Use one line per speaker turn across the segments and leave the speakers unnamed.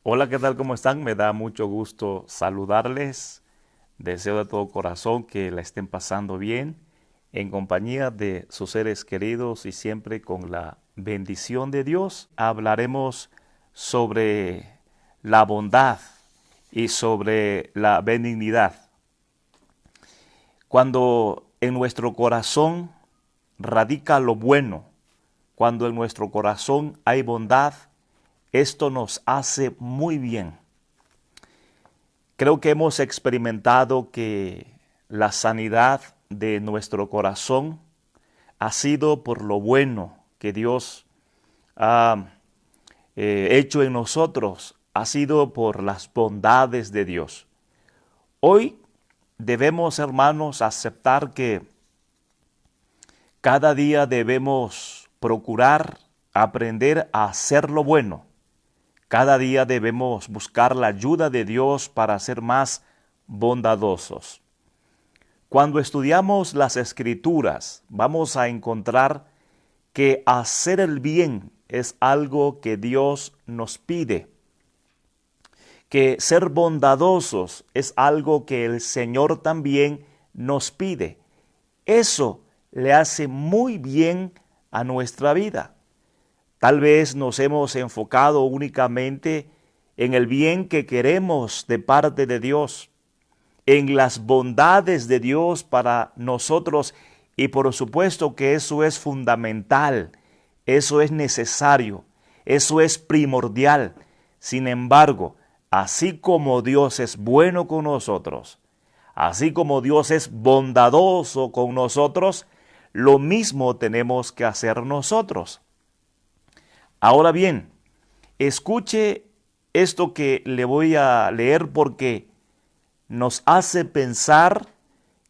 Hola, ¿qué tal? ¿Cómo están? Me da mucho gusto saludarles. Deseo de todo corazón que la estén pasando bien en compañía de sus seres queridos y siempre con la bendición de Dios. Hablaremos sobre la bondad y sobre la benignidad. Cuando en nuestro corazón radica lo bueno, cuando en nuestro corazón hay bondad, esto nos hace muy bien. Creo que hemos experimentado que la sanidad de nuestro corazón ha sido por lo bueno que Dios ha hecho en nosotros, ha sido por las bondades de Dios. Hoy debemos, hermanos, aceptar que cada día debemos procurar aprender a hacer lo bueno. Cada día debemos buscar la ayuda de Dios para ser más bondadosos. Cuando estudiamos las Escrituras, vamos a encontrar que hacer el bien es algo que Dios nos pide, que ser bondadosos es algo que el Señor también nos pide. Eso le hace muy bien a nuestra vida. Tal vez nos hemos enfocado únicamente en el bien que queremos de parte de Dios, en las bondades de Dios para nosotros, y por supuesto que eso es fundamental, eso es necesario, eso es primordial. Sin embargo, así como Dios es bueno con nosotros, así como Dios es bondadoso con nosotros, lo mismo tenemos que hacer nosotros. Ahora bien, escuche esto que le voy a leer porque nos hace pensar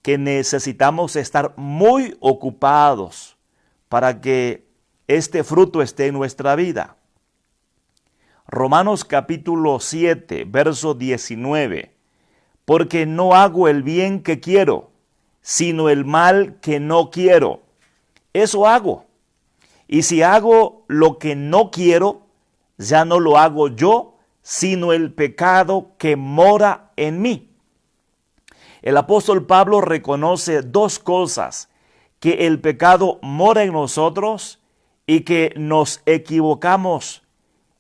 que necesitamos estar muy ocupados para que este fruto esté en nuestra vida. Romanos capítulo 7, verso 19. Porque no hago el bien que quiero, sino el mal que no quiero. Eso hago. Y si hago lo que no quiero, ya no lo hago yo, sino el pecado que mora en mí. El apóstol Pablo reconoce dos cosas: que el pecado mora en nosotros y que nos equivocamos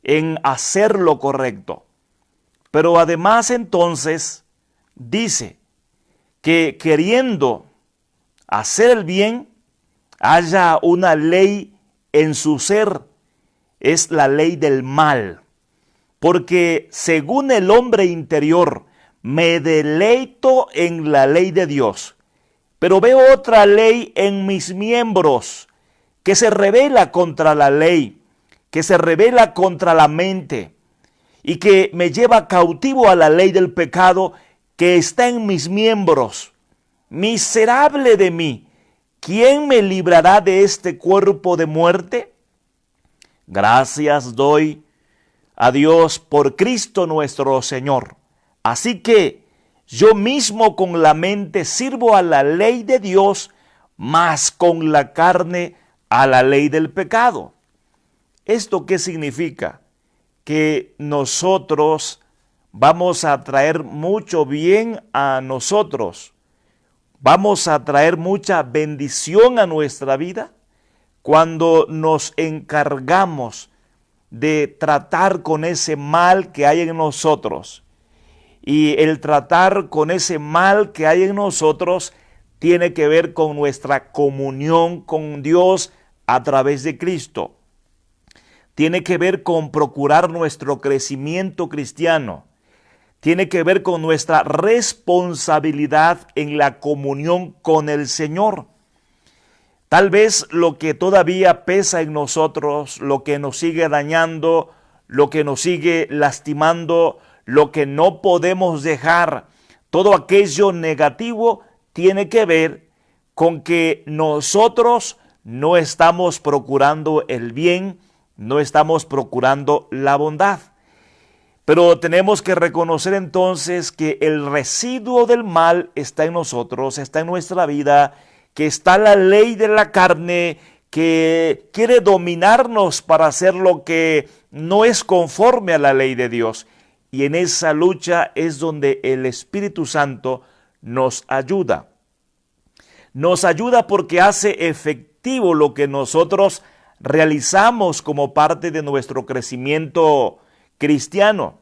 en hacer lo correcto. Pero además entonces dice que queriendo hacer el bien, haya una ley en su ser, es la ley del mal. Porque según el hombre interior, me deleito en la ley de Dios, pero veo otra ley en mis miembros que se rebela contra la ley, que se rebela contra la mente y que me lleva cautivo a la ley del pecado que está en mis miembros. Miserable de mí, ¿quién me librará de este cuerpo de muerte? Gracias doy a Dios por Cristo nuestro Señor. Así que yo mismo con la mente sirvo a la ley de Dios, mas con la carne a la ley del pecado. ¿Esto qué significa? Que nosotros vamos a traer mucho bien a nosotros, vamos a traer mucha bendición a nuestra vida cuando nos encargamos de tratar con ese mal que hay en nosotros. Y el tratar con ese mal que hay en nosotros tiene que ver con nuestra comunión con Dios a través de Cristo. Tiene que ver con procurar nuestro crecimiento cristiano. Tiene que ver con nuestra responsabilidad en la comunión con el Señor. Tal vez lo que todavía pesa en nosotros, lo que nos sigue dañando, lo que nos sigue lastimando, lo que no podemos dejar, todo aquello negativo tiene que ver con que nosotros no estamos procurando el bien, no estamos procurando la bondad. Pero tenemos que reconocer entonces que el residuo del mal está en nosotros, está en nuestra vida, que está la ley de la carne que quiere dominarnos para hacer lo que no es conforme a la ley de Dios. y en esa lucha es donde el Espíritu Santo nos ayuda. Nos ayuda porque hace efectivo lo que nosotros realizamos como parte de nuestro crecimiento cristiano,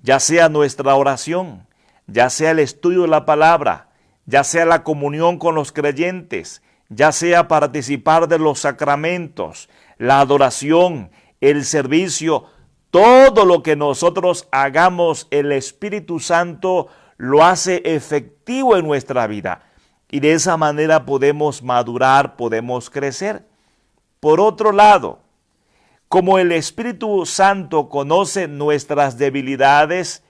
ya sea nuestra oración, ya sea el estudio de la palabra, ya sea la comunión con los creyentes, ya sea participar de los sacramentos, la adoración, el servicio, todo lo que nosotros hagamos, el Espíritu Santo lo hace efectivo en nuestra vida. Y de esa manera podemos madurar, podemos crecer. Por otro lado, como el Espíritu Santo conoce nuestras debilidades,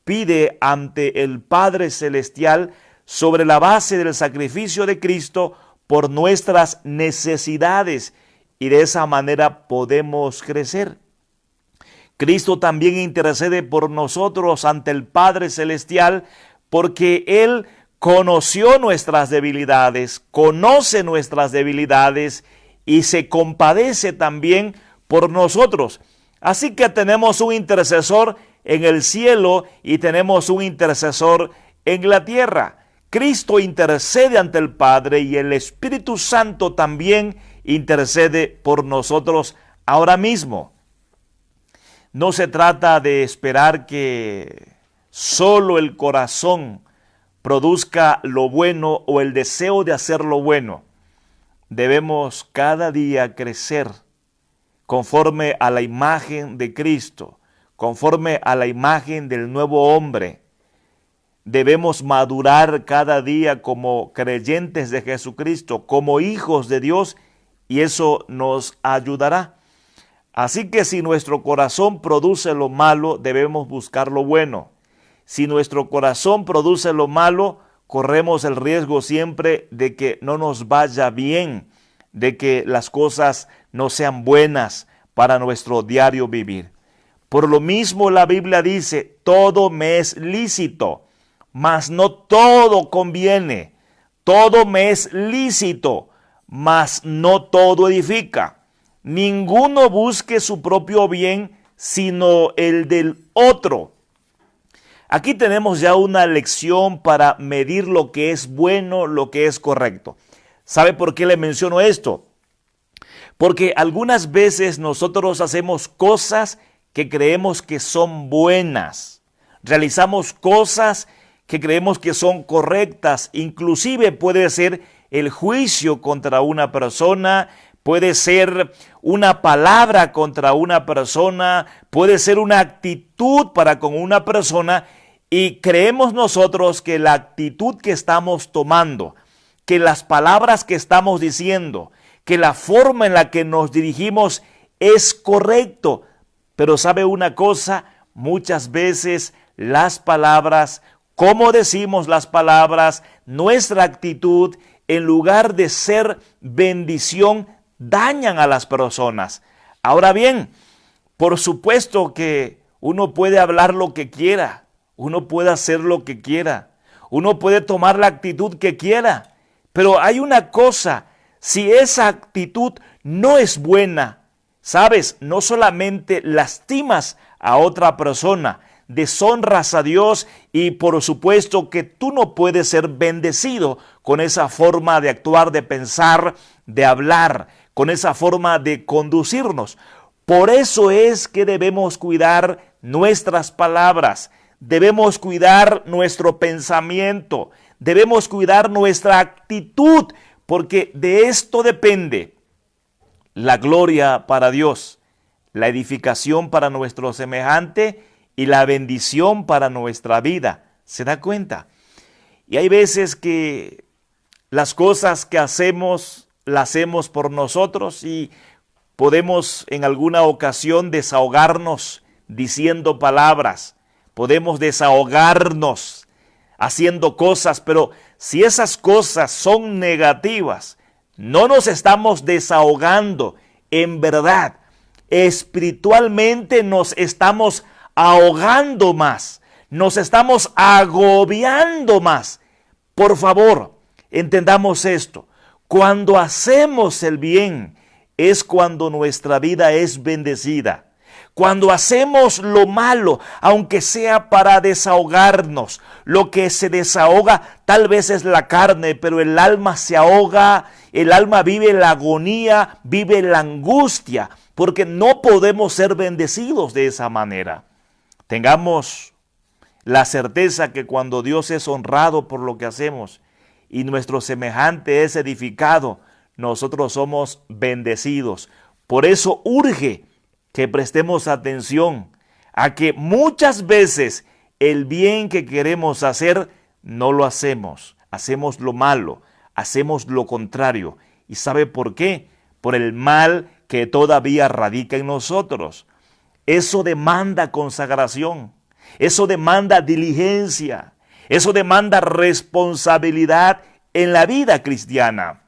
pide ante el Padre Celestial sobre la base del sacrificio de Cristo por nuestras necesidades y de esa manera podemos crecer. Cristo también intercede por nosotros ante el Padre Celestial porque Él conoció nuestras debilidades, conoce nuestras debilidades y se compadece también por nosotros. Así que tenemos un intercesor en el cielo y tenemos un intercesor en la tierra. Cristo intercede ante el Padre y el Espíritu Santo también intercede por nosotros ahora mismo. No se trata de esperar que solo el corazón produzca lo bueno o el deseo de hacer lo bueno. Debemos cada día crecer conforme a la imagen de Cristo, conforme a la imagen del nuevo hombre. Debemos madurar cada día como creyentes de Jesucristo, como hijos de Dios, y eso nos ayudará. Así que si nuestro corazón produce lo malo, debemos buscar lo bueno. Si nuestro corazón produce lo malo, corremos el riesgo siempre de que no nos vaya bien, de que las cosas no sean buenas para nuestro diario vivir. Por lo mismo la Biblia dice, todo me es lícito, mas no todo conviene. Todo me es lícito, mas no todo edifica. Ninguno busque su propio bien, sino el del otro. Aquí tenemos ya una lección para medir lo que es bueno, lo que es correcto. ¿Sabe por qué le menciono esto? Porque algunas veces nosotros hacemos cosas que creemos que son buenas. Realizamos cosas que creemos que son correctas. Inclusive puede ser el juicio contra una persona, puede ser una palabra contra una persona, puede ser una actitud para con una persona, y creemos nosotros que la actitud que estamos tomando, que las palabras que estamos diciendo, que la forma en la que nos dirigimos es correcto. Pero ¿sabe una cosa? Muchas veces las palabras, cómo decimos las palabras, nuestra actitud, en lugar de ser bendición, dañan a las personas. Ahora bien, por supuesto que uno puede hablar lo que quiera, uno puede hacer lo que quiera, uno puede tomar la actitud que quiera, pero hay una cosa, si esa actitud no es buena, sabes, no solamente lastimas a otra persona, deshonras a Dios y por supuesto que tú no puedes ser bendecido con esa forma de actuar, de pensar, de hablar, con esa forma de conducirnos. Por eso es que debemos cuidar nuestras palabras, debemos cuidar nuestro pensamiento, debemos cuidar nuestra actitud, porque de esto depende la gloria para Dios, la edificación para nuestro semejante y la bendición para nuestra vida. ¿Se da cuenta? Y hay veces que las cosas que hacemos, las hacemos por nosotros y podemos en alguna ocasión desahogarnos diciendo palabras, podemos desahogarnos haciendo cosas, pero si esas cosas son negativas, no nos estamos desahogando en verdad. Espiritualmente nos estamos ahogando más, nos estamos agobiando más. Por favor, entendamos esto. Cuando hacemos el bien es cuando nuestra vida es bendecida. Cuando hacemos lo malo, aunque sea para desahogarnos, lo que se desahoga tal vez es la carne, pero el alma se ahoga, el alma vive la agonía, vive la angustia, porque no podemos ser bendecidos de esa manera. Tengamos la certeza que cuando Dios es honrado por lo que hacemos y nuestro semejante es edificado, nosotros somos bendecidos. Por eso urge que prestemos atención a que muchas veces el bien que queremos hacer no lo hacemos. Hacemos lo malo, hacemos lo contrario. ¿Y sabe por qué? Por el mal que todavía radica en nosotros. Eso demanda consagración, eso demanda diligencia, eso demanda responsabilidad en la vida cristiana.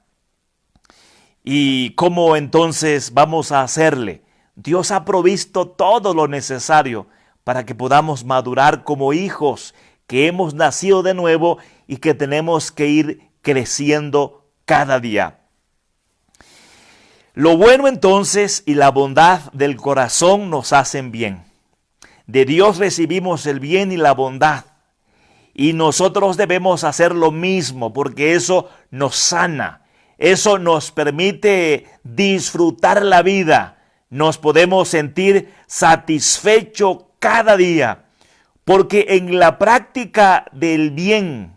¿Y cómo entonces vamos a hacerle? Dios ha provisto todo lo necesario para que podamos madurar como hijos que hemos nacido de nuevo y que tenemos que ir creciendo cada día. Lo bueno entonces y la bondad del corazón nos hacen bien. De Dios recibimos el bien y la bondad. Y nosotros debemos hacer lo mismo porque eso nos sana. Eso nos permite disfrutar la vida. Nos podemos sentir satisfechos cada día. Porque en la práctica del bien,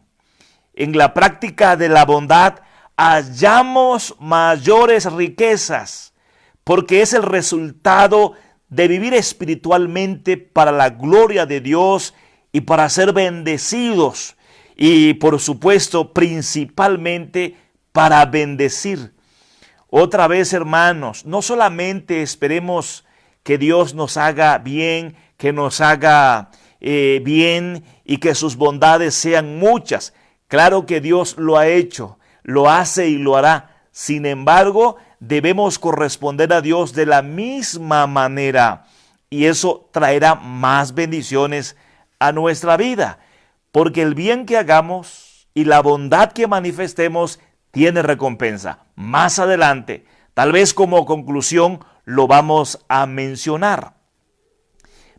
en la práctica de la bondad, hallamos mayores riquezas. Porque es el resultado de vivir espiritualmente para la gloria de Dios y para ser bendecidos. Y por supuesto, principalmente para bendecir. Otra vez, hermanos, no solamente esperemos que Dios nos haga bien, que nos haga bien y que sus bondades sean muchas. Claro que Dios lo ha hecho, lo hace y lo hará. Sin embargo, debemos corresponder a Dios de la misma manera y eso traerá más bendiciones a nuestra vida, porque el bien que hagamos y la bondad que manifestemos tiene recompensa. Más adelante, tal vez como conclusión, lo vamos a mencionar.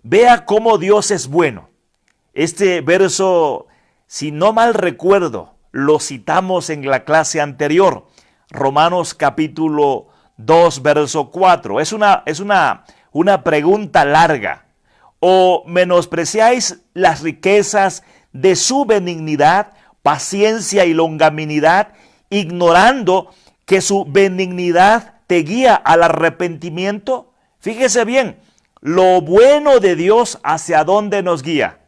Vea cómo Dios es bueno. Este verso, si no mal recuerdo, lo citamos en la clase anterior, Romanos capítulo 2, verso 4. Es una pregunta larga. ¿O menospreciáis las riquezas de su benignidad, paciencia y longanimidad, ignorando que su benignidad te guía al arrepentimiento? Fíjese bien, lo bueno de Dios, ¿hacia dónde nos guía?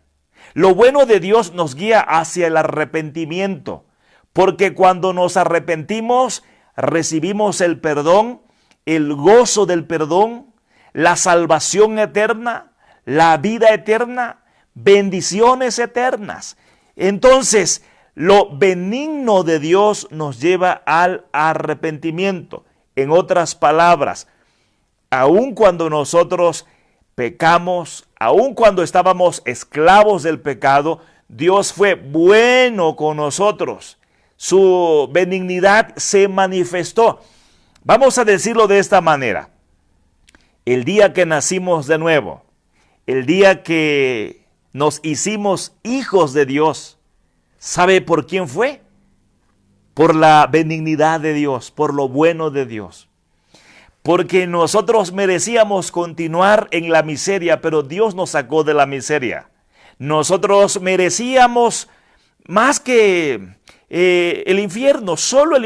Lo bueno de Dios nos guía hacia el arrepentimiento, porque cuando nos arrepentimos, recibimos el perdón, el gozo del perdón, la salvación eterna, la vida eterna, bendiciones eternas. Entonces, lo benigno de Dios nos lleva al arrepentimiento. En otras palabras, aun cuando nosotros pecamos, aun cuando estábamos esclavos del pecado, Dios fue bueno con nosotros. Su benignidad se manifestó. Vamos a decirlo de esta manera. El día que nacimos de nuevo, el día que nos hicimos hijos de Dios, ¿sabe por quién fue? Por la benignidad de Dios, por lo bueno de Dios. Porque nosotros merecíamos continuar en la miseria, pero Dios nos sacó de la miseria. Nosotros merecíamos más que el infierno, solo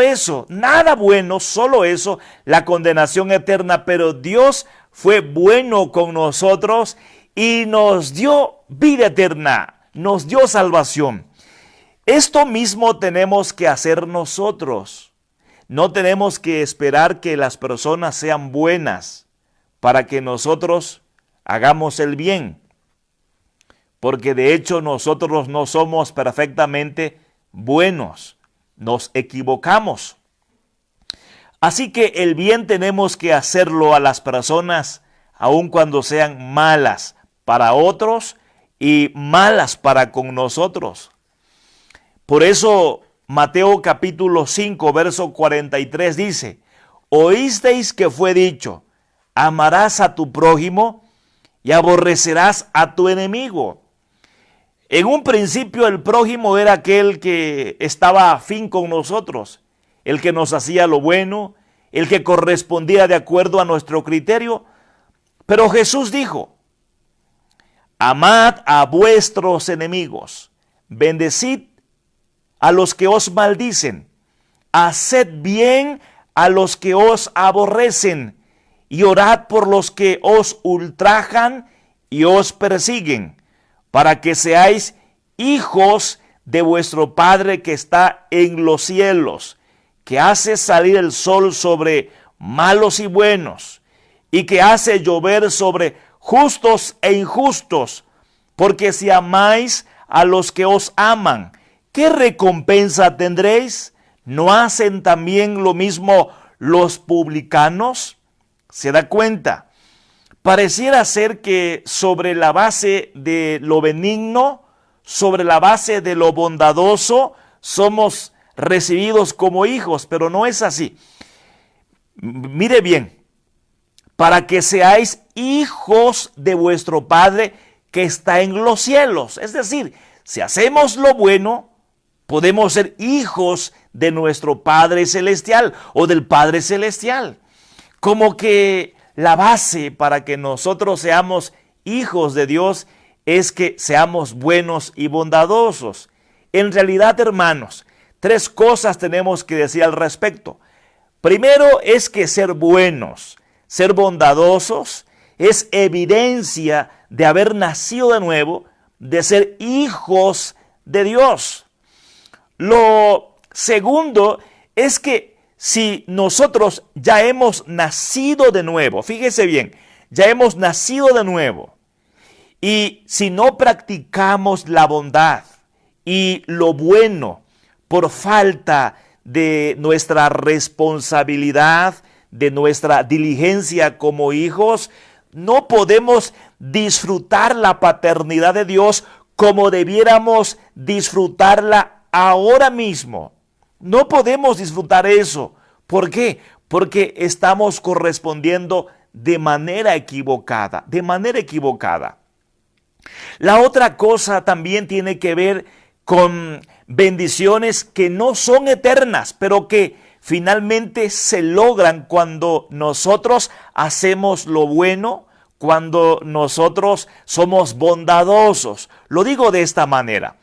eso, nada bueno, solo eso, la condenación eterna, pero Dios fue bueno con nosotros y nos dio vida eterna, nos dio salvación. Esto mismo tenemos que hacer nosotros. No tenemos que esperar que las personas sean buenas para que nosotros hagamos el bien, porque de hecho nosotros no somos perfectamente buenos, nos equivocamos. Así que el bien tenemos que hacerlo a las personas, aun cuando sean malas para otros y malas para con nosotros. Por eso Mateo capítulo 5, verso 43 dice: oísteis que fue dicho, amarás a tu prójimo y aborrecerás a tu enemigo. En un principio el prójimo era aquel que estaba afín con nosotros, el que nos hacía lo bueno, el que correspondía de acuerdo a nuestro criterio. Pero Jesús dijo: amad a vuestros enemigos, bendecid a los que os maldicen, haced bien a los que os aborrecen, y orad por los que os ultrajan y os persiguen, para que seáis hijos de vuestro Padre que está en los cielos, que hace salir el sol sobre malos y buenos, y que hace llover sobre justos e injustos. Porque si amáis a los que os aman, ¿qué recompensa tendréis? ¿No hacen también lo mismo los publicanos? ¿Se da cuenta? Pareciera ser que sobre la base de lo benigno, sobre la base de lo bondadoso, somos recibidos como hijos, pero no es así. Mire bien, para que seáis hijos de vuestro Padre que está en los cielos. Es decir, si hacemos lo bueno, podemos ser hijos de nuestro Padre Celestial o del Padre Celestial. Como que la base para que nosotros seamos hijos de Dios es que seamos buenos y bondadosos. En realidad, hermanos, 3 cosas tenemos que decir al respecto. Primero es que ser buenos, ser bondadosos, es evidencia de haber nacido de nuevo, de ser hijos de Dios. Lo segundo es que si nosotros ya hemos nacido de nuevo, fíjese bien, ya hemos nacido de nuevo, y si no practicamos la bondad y lo bueno por falta de nuestra responsabilidad, de nuestra diligencia como hijos, no podemos disfrutar la paternidad de Dios como debiéramos disfrutarla ahora mismo. No podemos disfrutar eso. ¿Por qué? Porque estamos correspondiendo de manera equivocada, de manera equivocada. La otra cosa también tiene que ver con bendiciones que no son eternas, pero que finalmente se logran cuando nosotros hacemos lo bueno, cuando nosotros somos bondadosos. Lo digo de esta manera: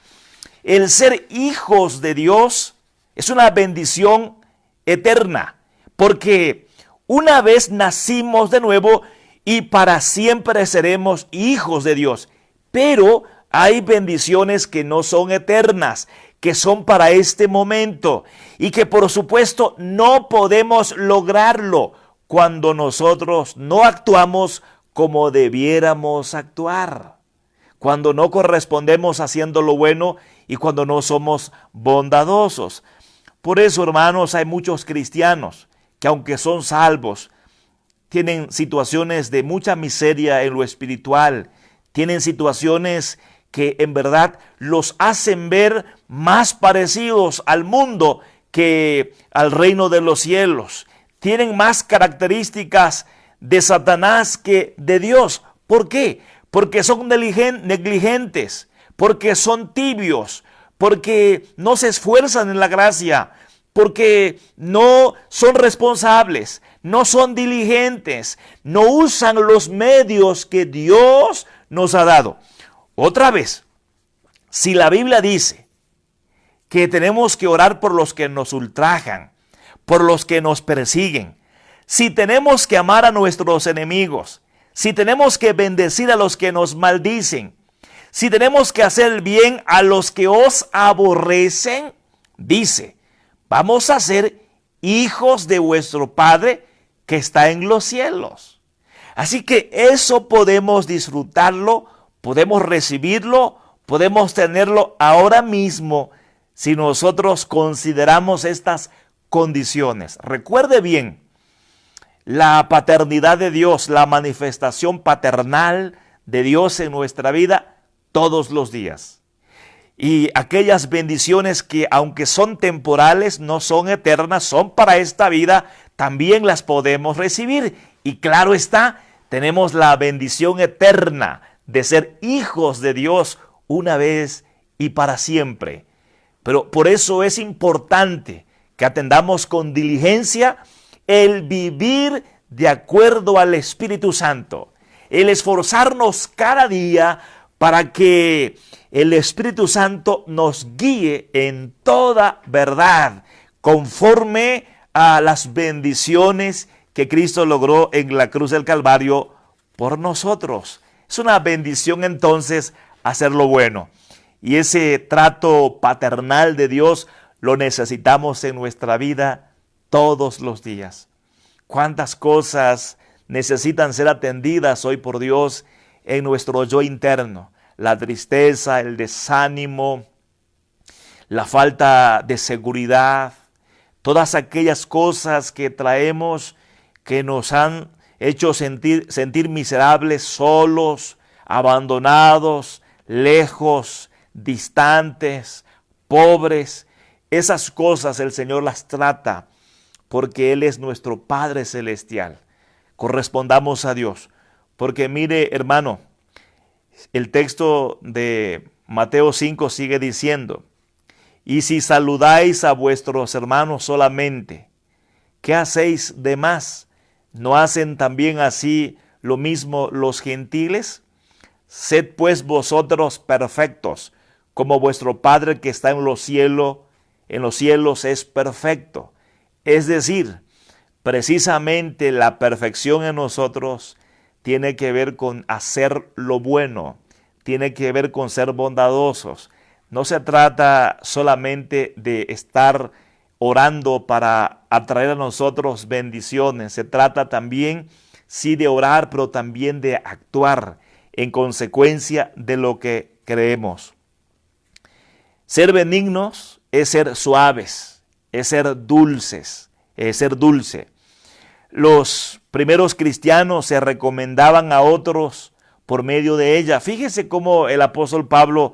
el ser hijos de Dios es una bendición eterna, porque una vez nacimos de nuevo y para siempre seremos hijos de Dios. Pero hay bendiciones que no son eternas, que son para este momento y que por supuesto no podemos lograrlo cuando nosotros no actuamos como debiéramos actuar, cuando no correspondemos haciendo lo bueno y cuando no somos bondadosos. Por eso, hermanos, hay muchos cristianos que, aunque son salvos, tienen situaciones de mucha miseria en lo espiritual, tienen situaciones que en verdad los hacen ver más parecidos al mundo que al reino de los cielos. Tienen más características de Satanás que de Dios. ¿Por qué? Porque son negligentes, porque son tibios, porque no se esfuerzan en la gracia, porque no son responsables, no son diligentes, no usan los medios que Dios nos ha dado. Otra vez, si la Biblia dice que tenemos que orar por los que nos ultrajan, por los que nos persiguen, si tenemos que amar a nuestros enemigos, si tenemos que bendecir a los que nos maldicen, si tenemos que hacer el bien a los que os aborrecen, dice, vamos a ser hijos de vuestro Padre que está en los cielos. Así que eso podemos disfrutarlo, podemos recibirlo, podemos tenerlo ahora mismo si nosotros consideramos estas condiciones. Recuerde bien, la paternidad de Dios, la manifestación paternal de Dios en nuestra vida todos los días. Y aquellas bendiciones que, aunque son temporales, no son eternas, son para esta vida, también las podemos recibir. Y claro está, tenemos la bendición eterna de ser hijos de Dios una vez y para siempre. Pero por eso es importante que atendamos con diligencia el vivir de acuerdo al Espíritu Santo, el esforzarnos cada día para que el Espíritu Santo nos guíe en toda verdad, conforme a las bendiciones que Cristo logró en la cruz del Calvario por nosotros. Es una bendición entonces hacer lo bueno. Y ese trato paternal de Dios lo necesitamos en nuestra vida todos los días. ¿Cuántas cosas necesitan ser atendidas hoy por Dios en nuestro yo interno? La tristeza, el desánimo, la falta de seguridad, todas aquellas cosas que traemos que nos han hecho sentir miserables, solos, abandonados, lejos, distantes, pobres. Esas cosas el Señor las trata porque Él es nuestro Padre Celestial. Correspondamos a Dios. Porque mire, hermano, el texto de Mateo 5 sigue diciendo: y si saludáis a vuestros hermanos solamente, ¿qué hacéis de más? ¿No hacen también así lo mismo los gentiles? Sed pues vosotros perfectos, como vuestro Padre que está en los cielos es perfecto. Es decir, precisamente la perfección en nosotros tiene que ver con hacer lo bueno, tiene que ver con ser bondadosos. No se trata solamente de estar orando para atraer a nosotros bendiciones, se trata también, sí, de orar, pero también de actuar en consecuencia de lo que creemos. Ser benignos es ser suaves, es ser dulces, es ser dulce. Los primeros cristianos se recomendaban a otros por medio de ella. Fíjese cómo el apóstol Pablo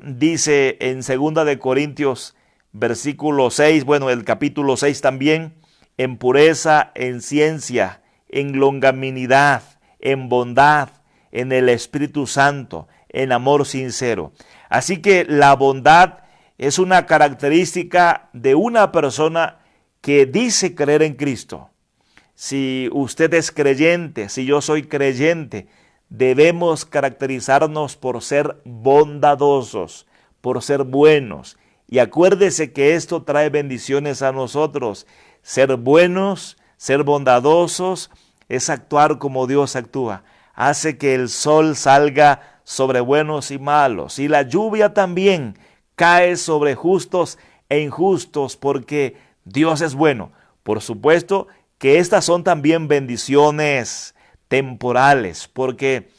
dice en 2 de Corintios, versículo 6, bueno, el capítulo 6 también: en pureza, en ciencia, en longanimidad, en bondad, en el Espíritu Santo, en amor sincero. Así que la bondad es una característica de una persona que dice creer en Cristo. Si usted es creyente, si yo soy creyente, debemos caracterizarnos por ser bondadosos, por ser buenos. Y acuérdese que esto trae bendiciones a nosotros. Ser buenos, ser bondadosos, es actuar como Dios actúa. Hace que el sol salga sobre buenos y malos, y la lluvia también cae sobre justos e injustos, porque Dios es bueno. Por supuesto que estas son también bendiciones temporales, porque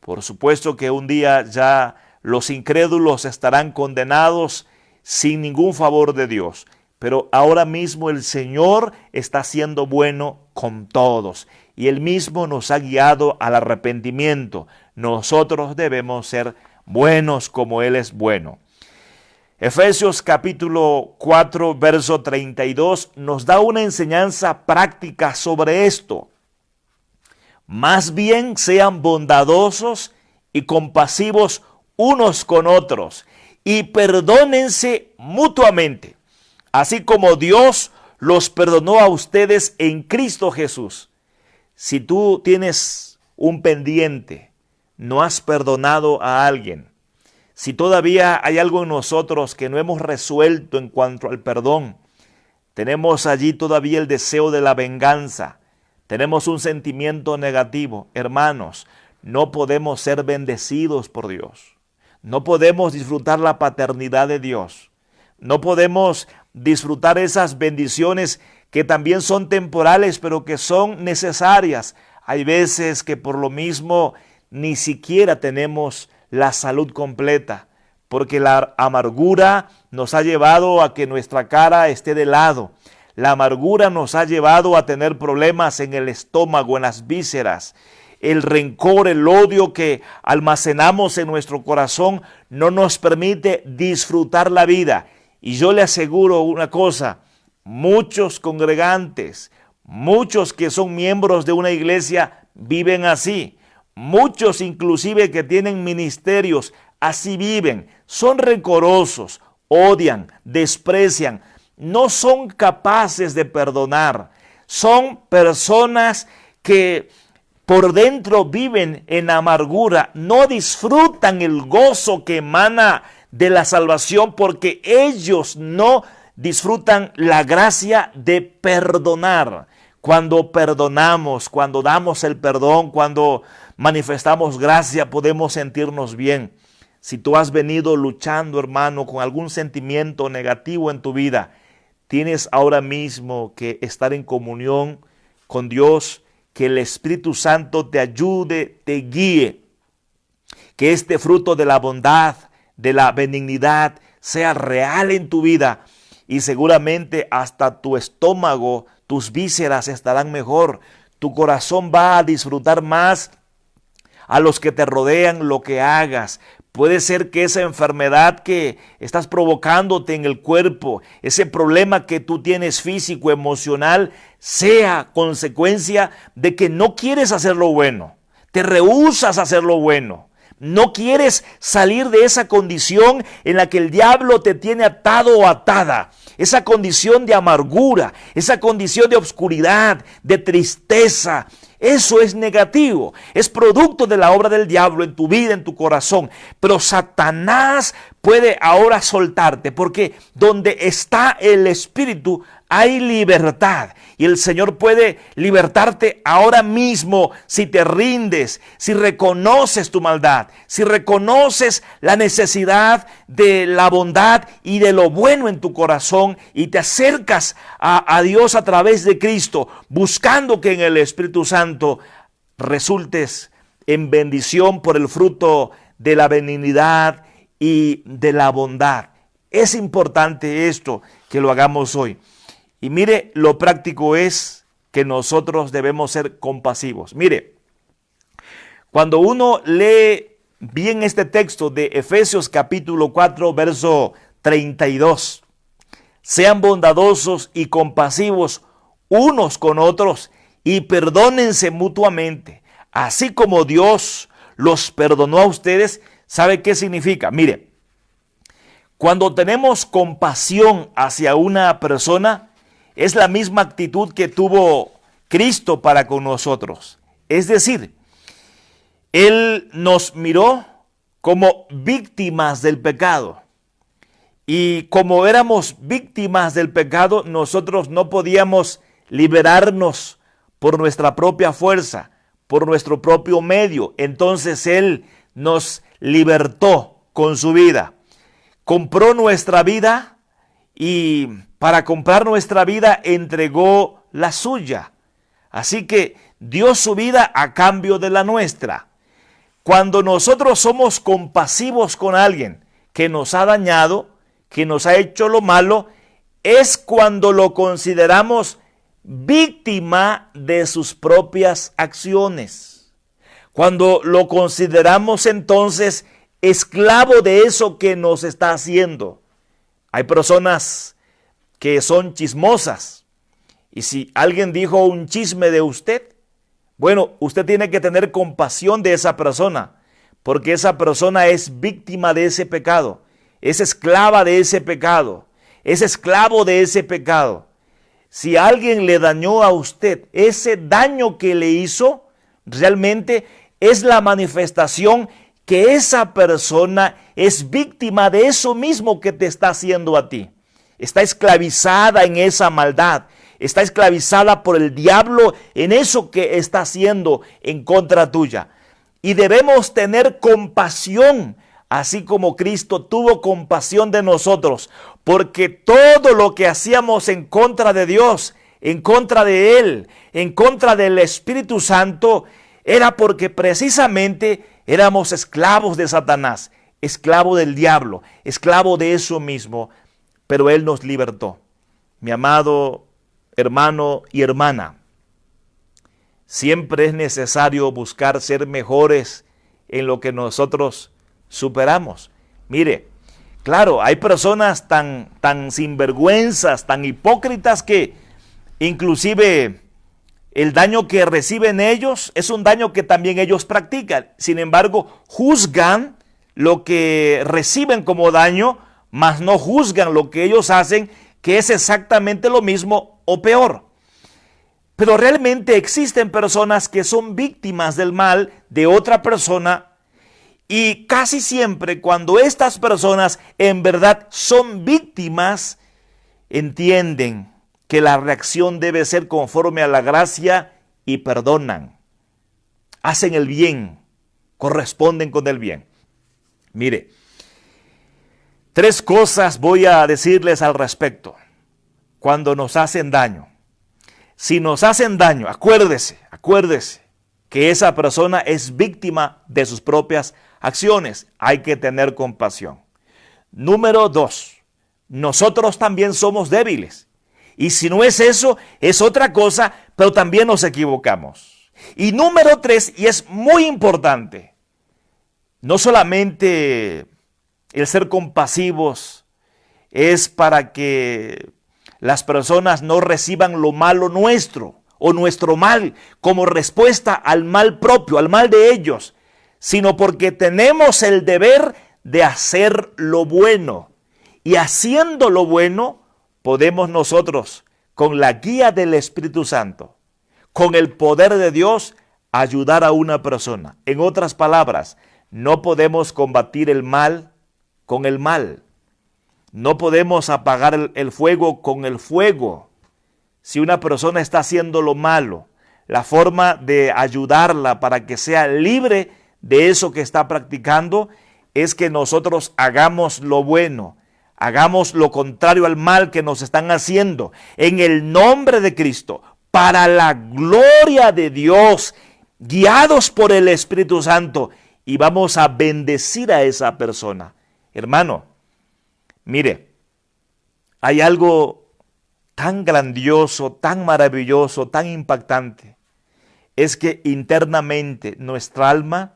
por supuesto que un día ya los incrédulos estarán condenados sin ningún favor de Dios. Pero ahora mismo el Señor está siendo bueno con todos, y Él mismo nos ha guiado al arrepentimiento. Nosotros debemos ser buenos como Él es bueno. Efesios capítulo 4, verso 32 nos da una enseñanza práctica sobre esto. Más bien sean bondadosos y compasivos unos con otros, y perdónense mutuamente, así como Dios los perdonó a ustedes en Cristo Jesús. Si tú tienes un pendiente, no has perdonado a alguien, si todavía hay algo en nosotros que no hemos resuelto en cuanto al perdón, tenemos allí todavía el deseo de la venganza, tenemos un sentimiento negativo, hermanos, no podemos ser bendecidos por Dios. No podemos disfrutar la paternidad de Dios. No podemos disfrutar esas bendiciones que también son temporales, pero que son necesarias. Hay veces que por lo mismo ni siquiera tenemos la salud completa, porque la amargura nos ha llevado a que nuestra cara esté de lado. La amargura nos ha llevado a tener problemas en el estómago, en las vísceras. El rencor, el odio que almacenamos en nuestro corazón no nos permite disfrutar la vida. Y yo le aseguro una cosa, muchos congregantes, muchos que son miembros de una iglesia viven así. Muchos inclusive que tienen ministerios así viven. Son rencorosos, odian, desprecian, no son capaces de perdonar. Son personas que por dentro viven en amargura, no disfrutan el gozo que emana de la salvación porque ellos no disfrutan la gracia de perdonar. Cuando perdonamos, cuando damos el perdón, cuando manifestamos gracia, podemos sentirnos bien. Si tú has venido luchando, hermano, con algún sentimiento negativo en tu vida, tienes ahora mismo que estar en comunión con Dios, que el Espíritu Santo te ayude, te guíe, que este fruto de la bondad, de la benignidad, sea real en tu vida y seguramente hasta tu estómago, tus vísceras estarán mejor, tu corazón va a disfrutar más a los que te rodean lo que hagas. Puede ser que esa enfermedad que estás provocándote en el cuerpo, ese problema que tú tienes físico, emocional, sea consecuencia de que no quieres hacer lo bueno, te rehúsas a hacer lo bueno. No quieres salir de esa condición en la que el diablo te tiene atado o atada. Esa condición de amargura, esa condición de obscuridad, de tristeza. Eso es negativo, es producto de la obra del diablo en tu vida, en tu corazón. Pero Satanás puede ahora soltarte porque donde está el Espíritu hay libertad. Y el Señor puede libertarte ahora mismo si te rindes, si reconoces tu maldad, si reconoces la necesidad de la bondad y de lo bueno en tu corazón y te acercas a Dios a través de Cristo, buscando que en el Espíritu Santo resultes en bendición por el fruto de la benignidad y de la bondad. Es importante esto que lo hagamos hoy. Y mire, lo práctico es que nosotros debemos ser compasivos. Mire, cuando uno lee bien este texto de Efesios capítulo 4, verso 32, sean bondadosos y compasivos unos con otros y perdónense mutuamente, así como Dios los perdonó a ustedes. ¿Sabe qué significa? Mire, cuando tenemos compasión hacia una persona, es la misma actitud que tuvo Cristo para con nosotros. Es decir, Él nos miró como víctimas del pecado. Y como éramos víctimas del pecado, nosotros no podíamos liberarnos por nuestra propia fuerza, por nuestro propio medio. Entonces Él nos libertó con su vida. Compró nuestra vida y para comprar nuestra vida entregó la suya. Así que dio su vida a cambio de la nuestra. Cuando nosotros somos compasivos con alguien que nos ha dañado, que nos ha hecho lo malo, es cuando lo consideramos víctima de sus propias acciones. Cuando lo consideramos entonces esclavo de eso que nos está haciendo. Hay personas que son chismosas y si alguien dijo un chisme de usted, bueno, usted tiene que tener compasión de esa persona porque esa persona es víctima de ese pecado, es esclava de ese pecado, es esclavo de ese pecado. Si alguien le dañó a usted, ese daño que le hizo realmente es la manifestación que esa persona es víctima de eso mismo que te está haciendo a ti. Está esclavizada en esa maldad. Está esclavizada por el diablo en eso que está haciendo en contra tuya. Y debemos tener compasión, así como Cristo tuvo compasión de nosotros, porque todo lo que hacíamos en contra de Dios, en contra de Él, en contra del Espíritu Santo, era porque precisamente éramos esclavos de Satanás, esclavo del diablo, esclavo de eso mismo, pero Él nos libertó. Mi amado hermano y hermana, siempre es necesario buscar ser mejores en lo que nosotros superamos. Mire, Claro, hay personas tan sinvergüenzas, tan hipócritas que inclusive el daño que reciben ellos es un daño que también ellos practican. Sin embargo, juzgan lo que reciben como daño, mas no juzgan lo que ellos hacen, que es exactamente lo mismo o peor. Pero realmente existen personas que son víctimas del mal de otra persona, y casi siempre cuando estas personas en verdad son víctimas, entienden que la reacción debe ser conforme a la gracia y perdonan. Hacen el bien, corresponden con el bien. Mire, 3 cosas voy a decirles al respecto. Cuando nos hacen daño. Si nos hacen daño, acuérdese que esa persona es víctima de sus propias acciones. Hay que tener compasión. Número 2, nosotros también somos débiles. Y si no es eso, es otra cosa, pero también nos equivocamos. Y número 3, y es muy importante, no solamente el ser compasivos es para que las personas no reciban lo malo nuestro o nuestro mal como respuesta al mal propio, al mal de ellos, sino porque tenemos el deber de hacer lo bueno. Y haciendo lo bueno, podemos nosotros, con la guía del Espíritu Santo, con el poder de Dios, ayudar a una persona. En otras palabras, no podemos combatir el mal con el mal. No podemos apagar el fuego con el fuego. Si una persona está haciendo lo malo, la forma de ayudarla para que sea libre de eso que está practicando es que nosotros hagamos lo bueno, hagamos lo contrario al mal que nos están haciendo, en el nombre de Cristo, para la gloria de Dios, guiados por el Espíritu Santo, y vamos a bendecir a esa persona. Hermano, mire, hay algo tan grandioso, tan maravilloso, tan impactante. Es que internamente nuestra alma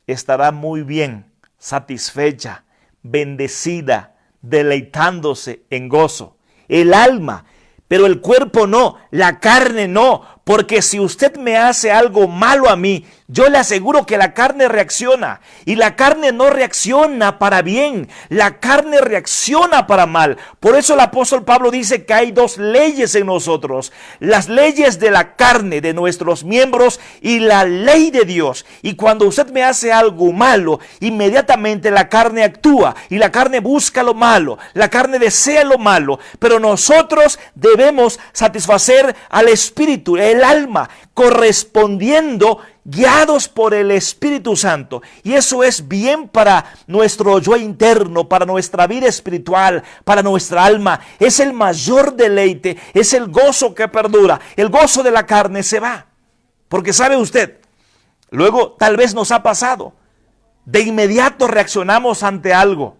estará muy bien, satisfecha, bendecida, deleitándose en gozo. El alma, pero el cuerpo no, la carne no, porque si usted me hace algo malo a mí, yo le aseguro que la carne reacciona, y la carne no reacciona para bien, la carne reacciona para mal. Por eso el apóstol Pablo dice que hay 2 leyes en nosotros: las leyes de la carne, de nuestros miembros, y la ley de Dios. Y cuando usted me hace algo malo, inmediatamente la carne actúa, y la carne busca lo malo, la carne desea lo malo, pero nosotros debemos satisfacer al espíritu, el alma, correspondiendo, guiados por el Espíritu Santo. Y eso es bien para nuestro yo interno, para nuestra vida espiritual, para nuestra alma. Es el mayor deleite, es el gozo que perdura. El gozo de la carne se va. Porque sabe usted, luego tal vez nos ha pasado, de inmediato reaccionamos ante algo.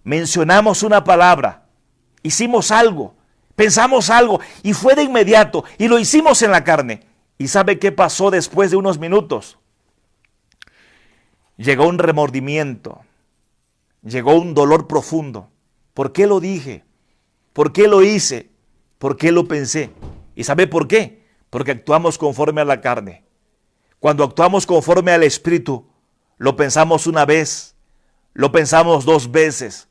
Mencionamos una palabra, hicimos algo, pensamos algo y fue de inmediato y lo hicimos en la carne. ¿Y sabe qué pasó después de unos minutos? Llegó un remordimiento, llegó un dolor profundo. ¿Por qué lo dije? ¿Por qué lo hice? ¿Por qué lo pensé? ¿Y sabe por qué? Porque actuamos conforme a la carne. Cuando actuamos conforme al Espíritu, lo pensamos una vez, lo pensamos 2 veces.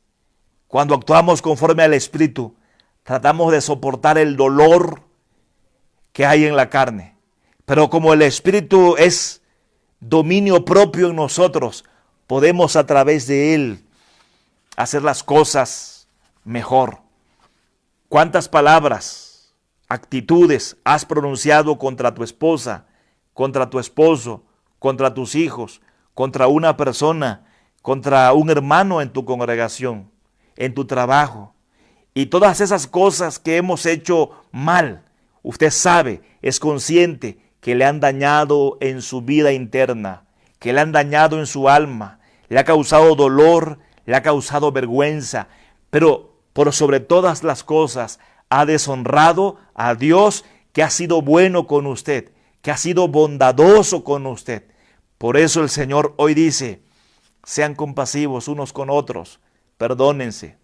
Cuando actuamos conforme al Espíritu, tratamos de soportar el dolor que hay en la carne. Pero como el Espíritu es dominio propio en nosotros, podemos a través de Él hacer las cosas mejor. ¿Cuántas palabras, actitudes has pronunciado contra tu esposa, contra tu esposo, contra tus hijos, contra una persona, contra un hermano en tu congregación, en tu trabajo? Y todas esas cosas que hemos hecho mal, usted sabe, es consciente que le han dañado en su vida interna, que le han dañado en su alma, le ha causado dolor, le ha causado vergüenza, pero por sobre todas las cosas ha deshonrado a Dios, que ha sido bueno con usted, que ha sido bondadoso con usted. Por eso el Señor hoy dice: sean compasivos unos con otros, perdónense.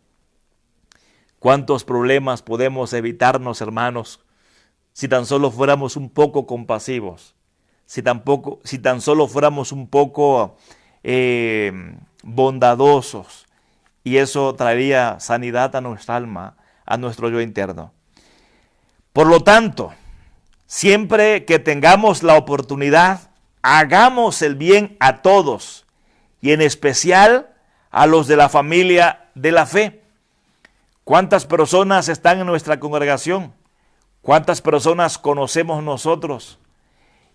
¿Cuántos problemas podemos evitarnos, hermanos, si tan solo fuéramos un poco compasivos? Si tan solo fuéramos un poco bondadosos, y eso traería sanidad a nuestra alma, a nuestro yo interno. Por lo tanto, siempre que tengamos la oportunidad, hagamos el bien a todos, y en especial a los de la familia de la fe. ¿Cuántas personas están en nuestra congregación? ¿Cuántas personas conocemos nosotros?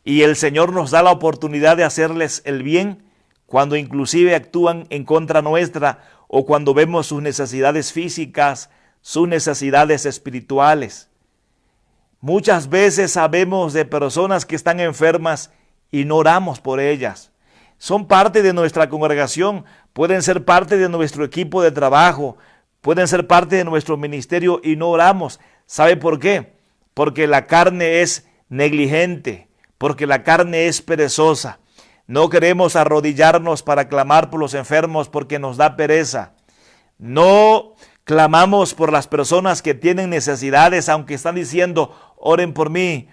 Y el Señor nos da la oportunidad de hacerles el bien cuando inclusive actúan en contra nuestra o cuando vemos sus necesidades físicas, sus necesidades espirituales. Muchas veces sabemos de personas que están enfermas y no oramos por ellas. Son parte de nuestra congregación, pueden ser parte de nuestro equipo de trabajo, pueden ser parte de nuestro ministerio y no oramos. ¿Sabe por qué? Porque la carne es negligente, porque la carne es perezosa. No queremos arrodillarnos para clamar por los enfermos porque nos da pereza. No clamamos por las personas que tienen necesidades, aunque están diciendo, oren por mí,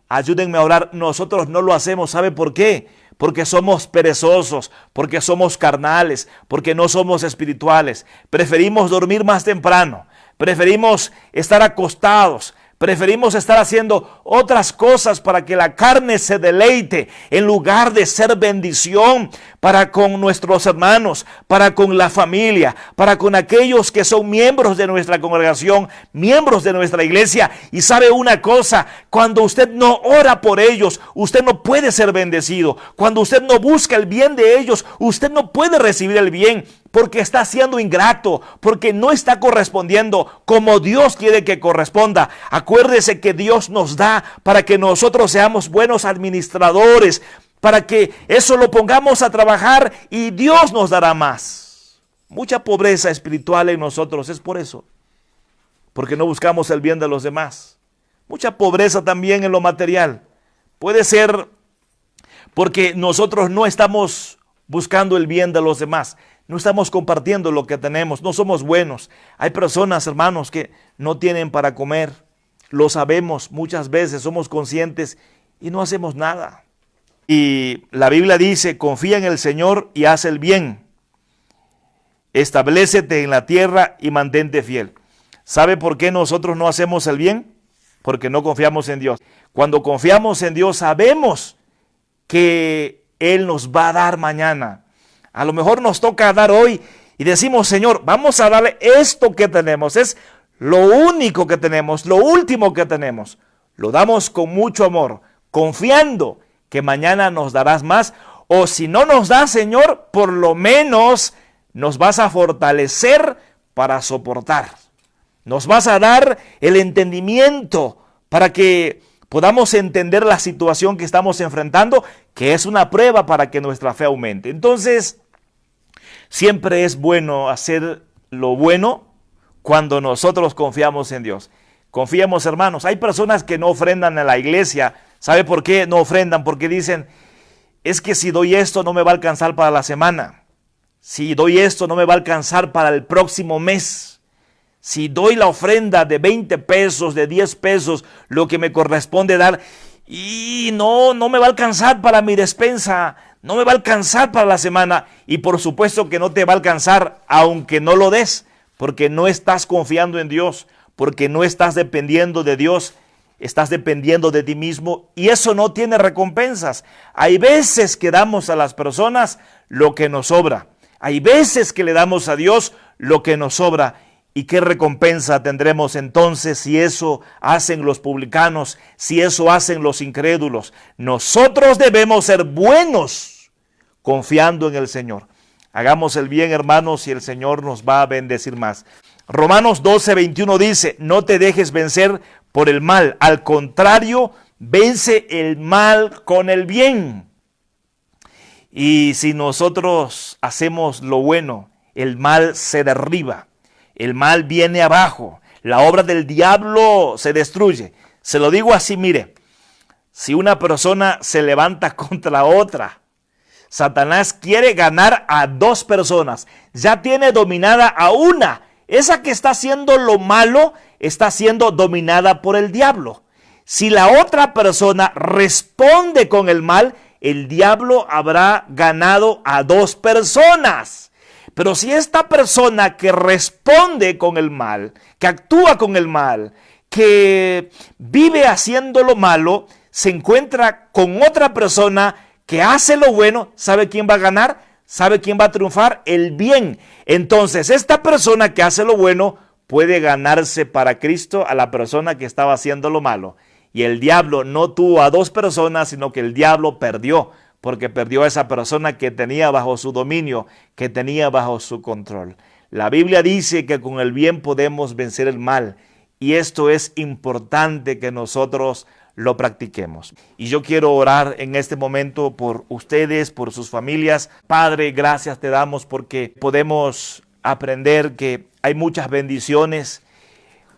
ayúdenme a orar. Nosotros no lo hacemos. ¿Sabe por qué? Porque somos perezosos, porque somos carnales, porque no somos espirituales. Preferimos dormir más temprano, preferimos estar acostados, preferimos estar haciendo otras cosas para que la carne se deleite en lugar de ser bendición para con nuestros hermanos, para con la familia, para con aquellos que son miembros de nuestra congregación, miembros de nuestra iglesia. Y sabe una cosa, cuando usted no ora por ellos, usted no puede ser bendecido. Cuando usted no busca el bien de ellos, usted no puede recibir el bien, porque está siendo ingrato, porque no está correspondiendo como Dios quiere que corresponda. Acuérdese que Dios nos da para que nosotros seamos buenos administradores, para que eso lo pongamos a trabajar y Dios nos dará más. Mucha pobreza espiritual en nosotros es por eso, porque no buscamos el bien de los demás. Mucha pobreza también en lo material. Puede ser porque nosotros no estamos buscando el bien de los demás. No estamos compartiendo lo que tenemos, no somos buenos. Hay personas, hermanos, que no tienen para comer. Lo sabemos muchas veces, somos conscientes y no hacemos nada. Y la Biblia dice, confía en el Señor y haz el bien. Establécete en la tierra y mantente fiel. ¿Sabe por qué nosotros no hacemos el bien? Porque no confiamos en Dios. Cuando confiamos en Dios, sabemos que Él nos va a dar mañana. A lo mejor nos toca dar hoy y decimos, Señor, vamos a darle esto que tenemos. Es lo único que tenemos, lo último que tenemos. Lo damos con mucho amor, confiando que mañana nos darás más. O si no nos das, Señor, por lo menos nos vas a fortalecer para soportar. Nos vas a dar el entendimiento para que podamos entender la situación que estamos enfrentando, que es una prueba para que nuestra fe aumente. Entonces, siempre es bueno hacer lo bueno cuando nosotros confiamos en Dios. Confiemos, hermanos. Hay personas que no ofrendan a la iglesia. ¿Sabe por qué no ofrendan? Porque dicen, es que si doy esto no me va a alcanzar para la semana. Si doy esto no me va a alcanzar para el próximo mes. Si doy la ofrenda de 20 pesos, de 10 pesos, lo que me corresponde dar, y no me va a alcanzar para mi despensa, no me va a alcanzar para la semana. Y por supuesto que no te va a alcanzar aunque no lo des, porque no estás confiando en Dios, porque no estás dependiendo de Dios, estás dependiendo de ti mismo y eso no tiene recompensas. Hay veces que damos a las personas lo que nos sobra, hay veces que le damos a Dios lo que nos sobra. ¿Y qué recompensa tendremos entonces si eso hacen los publicanos, si eso hacen los incrédulos? Nosotros debemos ser buenos confiando en el Señor. Hagamos el bien, hermanos, y el Señor nos va a bendecir más. Romanos 12:21 dice, no te dejes vencer por el mal, al contrario, vence el mal con el bien. Y si nosotros hacemos lo bueno, el mal se derriba. El mal viene abajo, la obra del diablo se destruye. Se lo digo así, mire, si una persona se levanta contra otra, Satanás quiere ganar a dos personas. Ya tiene dominada a una. Esa que está haciendo lo malo está siendo dominada por el diablo. Si la otra persona responde con el mal, el diablo habrá ganado a dos personas. Pero si esta persona que responde con el mal, que actúa con el mal, que vive haciendo lo malo, se encuentra con otra persona que hace lo bueno, ¿sabe quién va a ganar? ¿Sabe quién va a triunfar? El bien. Entonces, esta persona que hace lo bueno puede ganarse para Cristo a la persona que estaba haciendo lo malo. Y el diablo no tuvo a dos personas, sino que el diablo perdió, porque perdió a esa persona que tenía bajo su dominio, que tenía bajo su control. La Biblia dice que con el bien podemos vencer el mal, y esto es importante que nosotros lo practiquemos. Y yo quiero orar en este momento por ustedes, por sus familias. Padre, gracias te damos porque podemos aprender que hay muchas bendiciones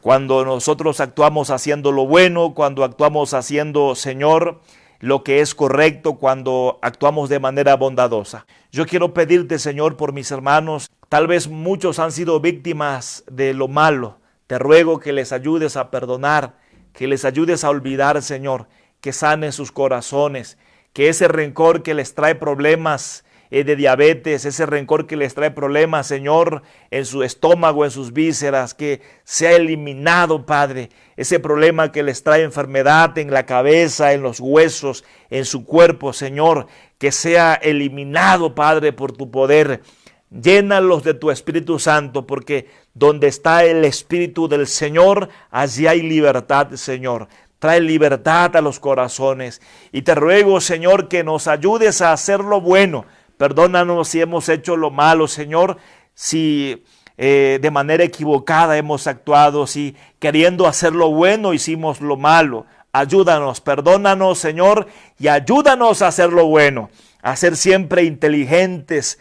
cuando nosotros actuamos haciendo lo bueno, cuando actuamos haciendo, Señor, lo que es correcto, cuando actuamos de manera bondadosa. Yo quiero pedirte, Señor, por mis hermanos. Tal vez muchos han sido víctimas de lo malo. Te ruego que les ayudes a perdonar, que les ayudes a olvidar, Señor, que sanes sus corazones, que ese rencor que les trae problemas de diabetes, ese rencor que les trae problemas, Señor, en su estómago, en sus vísceras, que sea eliminado, Padre, ese problema que les trae enfermedad en la cabeza, en los huesos, en su cuerpo, Señor, que sea eliminado, Padre, por tu poder. Llénalos de tu Espíritu Santo, porque donde está el Espíritu del Señor, allí hay libertad, Señor. Trae libertad a los corazones. Y te ruego, Señor, que nos ayudes a hacer lo bueno. Perdónanos si hemos hecho lo malo, Señor, si de manera equivocada hemos actuado, si queriendo hacer lo bueno hicimos lo malo. Ayúdanos, perdónanos, Señor, y ayúdanos a hacer lo bueno, a ser siempre inteligentes,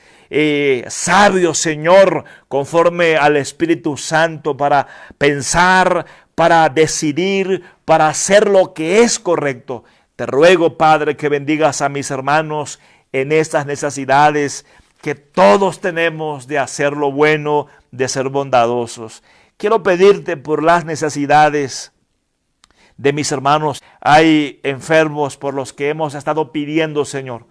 sabios, Señor, conforme al Espíritu Santo, para pensar, para decidir, para hacer lo que es correcto. Te ruego, Padre, que bendigas a mis hermanos en estas necesidades que todos tenemos de hacer lo bueno, de ser bondadosos. Quiero pedirte por las necesidades de mis hermanos. Hay enfermos por los que hemos estado pidiendo, Señor.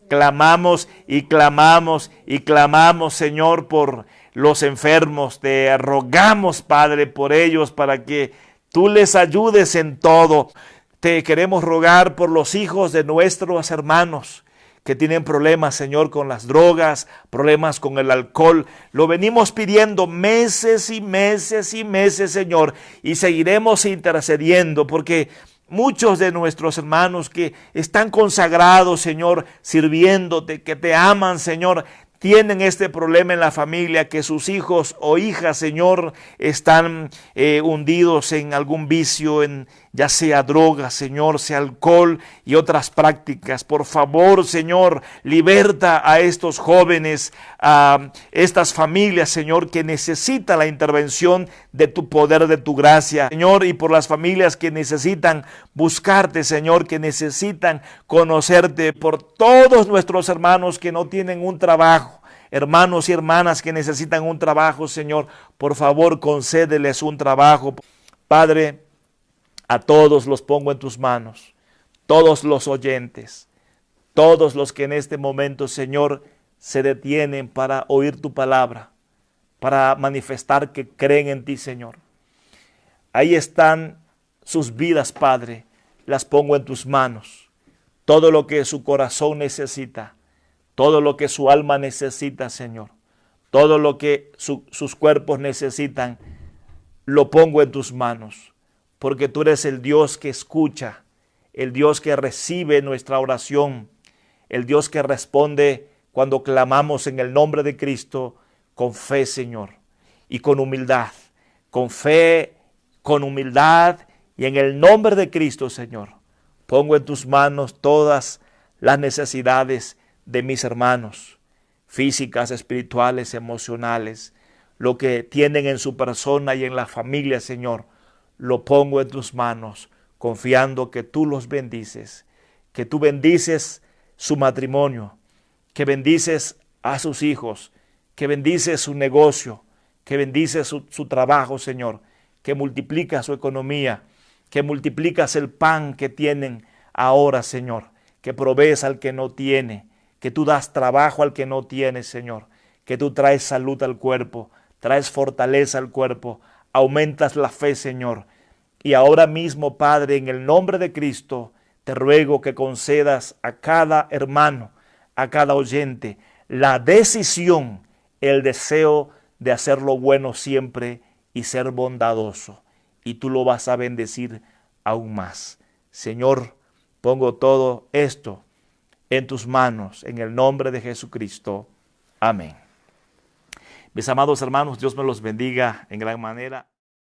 Clamamos y clamamos y clamamos, Señor, por los enfermos. Te rogamos, Padre, por ellos para que tú les ayudes en todo. Te queremos rogar por los hijos de nuestros hermanos que tienen problemas, Señor, con las drogas, problemas con el alcohol. Lo venimos pidiendo meses y meses y meses, Señor, y seguiremos intercediendo porque muchos de nuestros hermanos que están consagrados, Señor, sirviéndote, que te aman, Señor, tienen este problema en la familia, que sus hijos o hijas, Señor, están hundidos en algún vicio, en ya sea droga, Señor, sea alcohol y otras prácticas. Por favor, Señor, liberta a estos jóvenes, a estas familias, Señor, que necesitan la intervención de tu poder, de tu gracia, Señor, y por las familias que necesitan buscarte, Señor, que necesitan conocerte, por todos nuestros hermanos que no tienen un trabajo, hermanos y hermanas que necesitan un trabajo, Señor, por favor, concédeles un trabajo. Padre, a todos los pongo en tus manos, todos los oyentes, todos los que en este momento, Señor, se detienen para oír tu palabra, para manifestar que creen en ti, Señor. Ahí están sus vidas, Padre, las pongo en tus manos. Todo lo que su corazón necesita, todo lo que su alma necesita, Señor, todo lo que sus cuerpos necesitan, lo pongo en tus manos. Porque tú eres el Dios que escucha, el Dios que recibe nuestra oración, el Dios que responde cuando clamamos en el nombre de Cristo con fe, Señor, y con humildad, con fe, con humildad, y en el nombre de Cristo, Señor, pongo en tus manos todas las necesidades de mis hermanos, físicas, espirituales, emocionales, lo que tienen en su persona y en la familia, Señor. Lo pongo en tus manos, confiando que tú los bendices, que tú bendices su matrimonio, que bendices a sus hijos, que bendices su negocio, que bendices su trabajo, Señor, que multiplicas su economía, que multiplicas el pan que tienen ahora, Señor, que provees al que no tiene, que tú das trabajo al que no tiene, Señor, que tú traes salud al cuerpo, traes fortaleza al cuerpo, aumentas la fe, Señor. Y ahora mismo, Padre, en el nombre de Cristo, te ruego que concedas a cada hermano, a cada oyente, la decisión, el deseo de hacer lo bueno siempre y ser bondadoso. Y tú lo vas a bendecir aún más. Señor, pongo todo esto en tus manos, en el nombre de Jesucristo. Amén. Mis amados hermanos, Dios me los bendiga en gran manera.